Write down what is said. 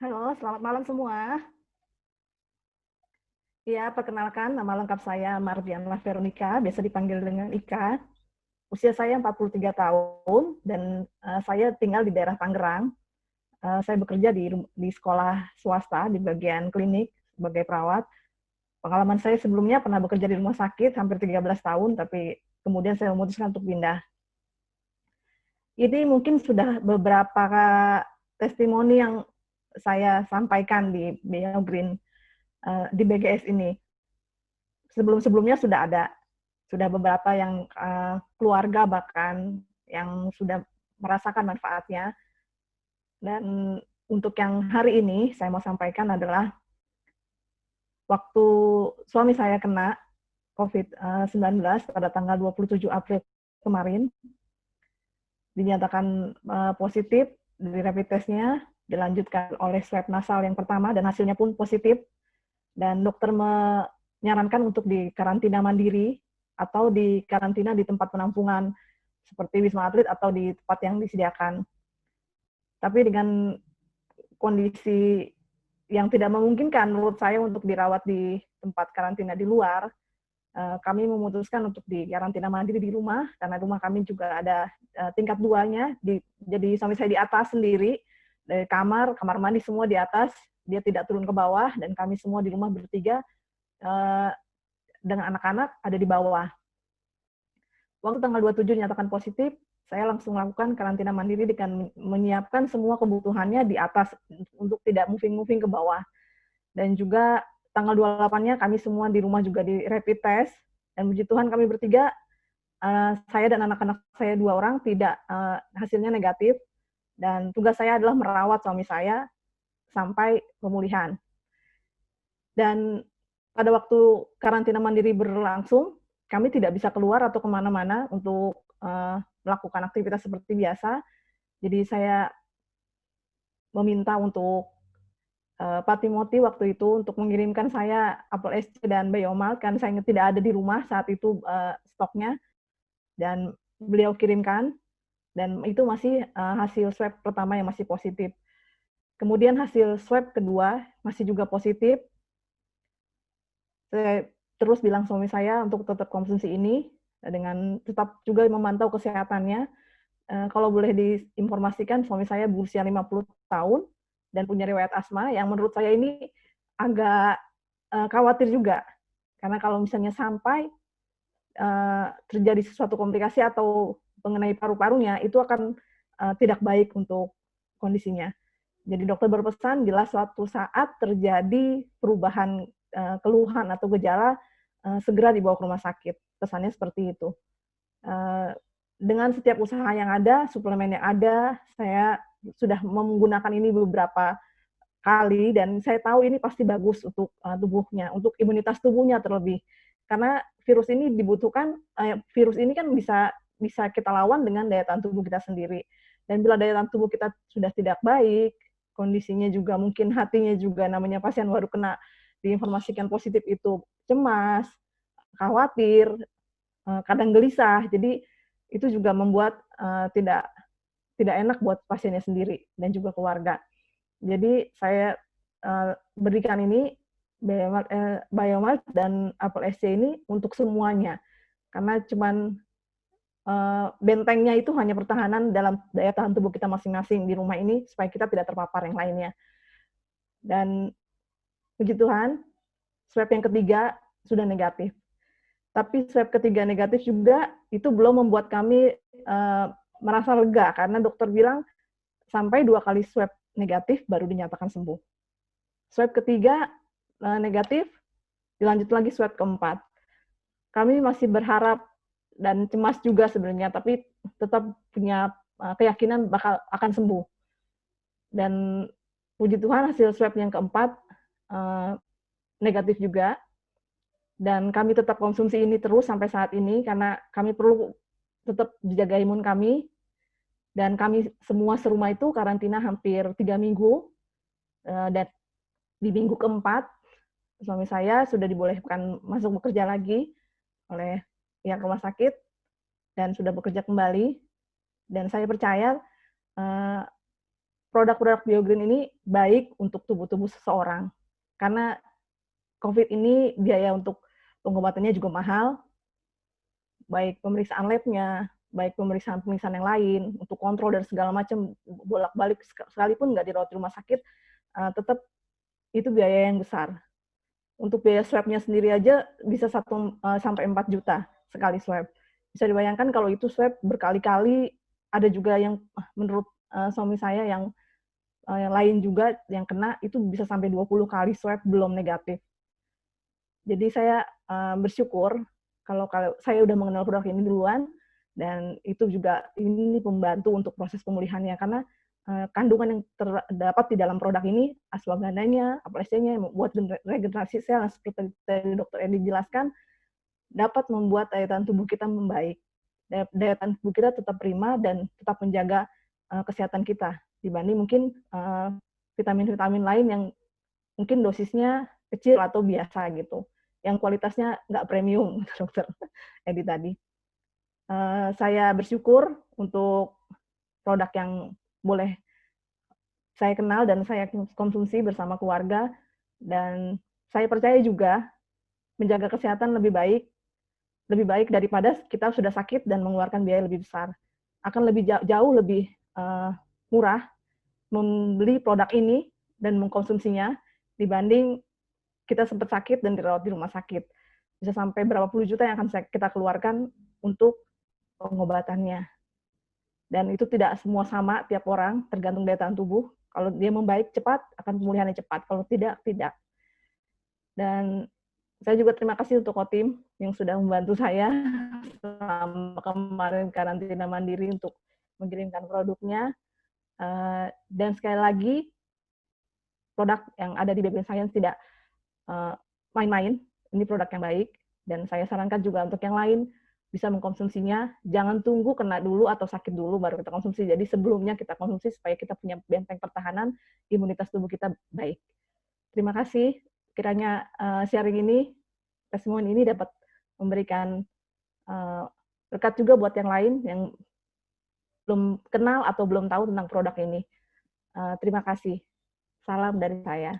Halo, selamat malam semua. Ya, perkenalkan nama lengkap saya Mardianlah Veronica, biasa dipanggil dengan Ika. Usia saya 43 tahun dan saya tinggal di daerah Tangerang. Saya bekerja di sekolah swasta di bagian klinik sebagai perawat. Pengalaman saya sebelumnya pernah bekerja di rumah sakit hampir 13 tahun, tapi kemudian saya memutuskan untuk pindah. Ini mungkin sudah beberapa testimoni yang saya sampaikan di Beyond Green, di BGS ini. Sebelum-sebelumnya sudah beberapa yang keluarga bahkan yang sudah merasakan manfaatnya. Dan untuk yang hari ini saya mau sampaikan adalah waktu suami saya kena COVID-19 pada tanggal 27 April kemarin, dinyatakan positif dari rapid testnya, dilanjutkan oleh swab nasal yang pertama dan hasilnya pun positif, dan dokter menyarankan untuk dikarantina mandiri atau dikarantina di tempat penampungan seperti Wisma Atlet atau di tempat yang disediakan. Tapi dengan kondisi yang tidak memungkinkan menurut saya untuk dirawat di tempat karantina di luar, kami memutuskan untuk dikarantina mandiri di rumah, karena rumah kami juga ada tingkat 2-nya, jadi suami saya di atas sendiri, dari kamar mandi semua di atas, dia tidak turun ke bawah, dan kami semua di rumah bertiga dengan anak-anak ada di bawah. Waktu tanggal 27 dinyatakan positif, saya langsung melakukan karantina mandiri dengan menyiapkan semua kebutuhannya di atas untuk tidak moving-moving ke bawah. Dan juga tanggal 28-nya kami semua di rumah juga di rapid test, dan puji Tuhan kami bertiga, saya dan anak-anak saya 2 orang tidak hasilnya negatif, dan tugas saya adalah merawat suami saya sampai pemulihan. Dan pada waktu karantina mandiri berlangsung, kami tidak bisa keluar atau kemana-mana untuk melakukan aktivitas seperti biasa. Jadi saya meminta untuk Pak Timothy waktu itu untuk mengirimkan saya apel SC dan Biomal, kan saya tidak ada di rumah saat itu stoknya, dan beliau kirimkan, dan itu masih hasil swab pertama yang masih positif. Kemudian hasil swab kedua masih juga positif. Saya terus bilang suami saya untuk tetap konsumsi ini, dengan tetap juga memantau kesehatannya. Kalau boleh diinformasikan, suami saya berusia 50 tahun dan punya riwayat asma, yang menurut saya ini agak khawatir juga. Karena kalau misalnya sampai terjadi sesuatu komplikasi atau mengenai paru-parunya, itu akan tidak baik untuk kondisinya. Jadi dokter berpesan bila suatu saat terjadi perubahan keluhan atau gejala, segera dibawa ke rumah sakit. Pesannya seperti itu. Dengan setiap usaha yang ada, suplemen yang ada, saya sudah menggunakan ini beberapa kali, dan saya tahu ini pasti bagus untuk tubuhnya, untuk imunitas tubuhnya terlebih. Karena virus ini dibutuhkan, virus ini kan bisa bisa kita lawan dengan daya tahan tubuh kita sendiri. Dan bila daya tahan tubuh kita sudah tidak baik, kondisinya juga mungkin hatinya juga, namanya pasien baru kena diinformasikan positif itu cemas, khawatir, kadang gelisah. Jadi itu juga membuat tidak tidak enak buat pasiennya sendiri dan juga keluarga. Jadi saya berikan ini Biomat dan apel SC ini untuk semuanya, karena cuman bentengnya itu hanya pertahanan dalam daya tahan tubuh kita masing-masing di rumah ini supaya kita tidak terpapar yang lainnya. Dan puji Tuhan, swab yang ketiga sudah negatif. Tapi swab ketiga negatif juga itu belum membuat kami merasa lega, karena dokter bilang sampai 2 kali swab negatif baru dinyatakan sembuh. Swab ketiga negatif, dilanjut lagi swab keempat. Kami masih berharap dan cemas juga sebenarnya, tapi tetap punya keyakinan bakal akan sembuh. Dan puji Tuhan hasil swab yang keempat negatif juga, dan kami tetap konsumsi ini terus sampai saat ini karena kami perlu tetap dijaga imun kami, dan kami semua serumah itu karantina hampir 3 minggu, dan di minggu keempat suami saya sudah dibolehkan masuk bekerja lagi oleh pihak rumah sakit dan sudah bekerja kembali. Dan saya percaya produk-produk BioGreen ini baik untuk tubuh seseorang. Karena COVID ini biaya untuk pengobatannya juga mahal, baik pemeriksaan labnya, baik pemeriksaan-pemeriksaan yang lain, untuk kontrol dan segala macam, bolak-balik sekalipun nggak dirawat di rumah sakit, tetap itu biaya yang besar. Untuk biaya swab-nya sendiri aja bisa 1 sampai 4 juta sekali swab. Bisa dibayangkan kalau itu swab berkali-kali, ada juga yang menurut suami saya yang lain juga yang kena itu bisa sampai 20 kali swab belum negatif. Jadi saya bersyukur kalau saya udah mengenal produk ini duluan, dan itu juga ini pembantu untuk proses pemulihannya, karena kandungan yang terdapat di dalam produk ini, ashwagandanya, apelsinnya, membuat regenerasi sel, seperti tadi Dr. Edi jelaskan, dapat membuat daya tahan tubuh kita membaik. Daya tahan tubuh kita tetap prima dan tetap menjaga kesehatan kita, dibanding mungkin vitamin-vitamin lain yang mungkin dosisnya kecil atau biasa gitu, yang kualitasnya nggak premium, Dokter Edi tadi. Saya bersyukur untuk produk yang boleh saya kenal dan saya konsumsi bersama keluarga, dan saya percaya juga menjaga kesehatan lebih baik daripada kita sudah sakit dan mengeluarkan biaya lebih besar. Akan lebih jauh lebih murah membeli produk ini dan mengkonsumsinya dibanding kita sempat sakit dan dirawat di rumah sakit. Bisa sampai berapa puluh juta yang akan kita keluarkan untuk pengobatannya. Dan itu tidak semua sama tiap orang, tergantung daya tahan tubuh. Kalau dia membaik cepat, akan pemulihannya cepat. Kalau tidak, tidak. Dan saya juga terima kasih untuk Kotim yang sudah membantu saya selama kemarin karantina mandiri untuk mengirimkan produknya. Dan sekali lagi, produk yang ada di BioGreen Science tidak main-main. Ini produk yang baik. Dan saya sarankan juga untuk yang lain, bisa mengkonsumsinya, jangan tunggu kena dulu atau sakit dulu baru kita konsumsi. Jadi sebelumnya kita konsumsi supaya kita punya benteng pertahanan, imunitas tubuh kita baik. Terima kasih. Kiranya sharing ini, testimoni ini dapat memberikan berkat juga buat yang lain yang belum kenal atau belum tahu tentang produk ini. Terima kasih. Salam dari saya.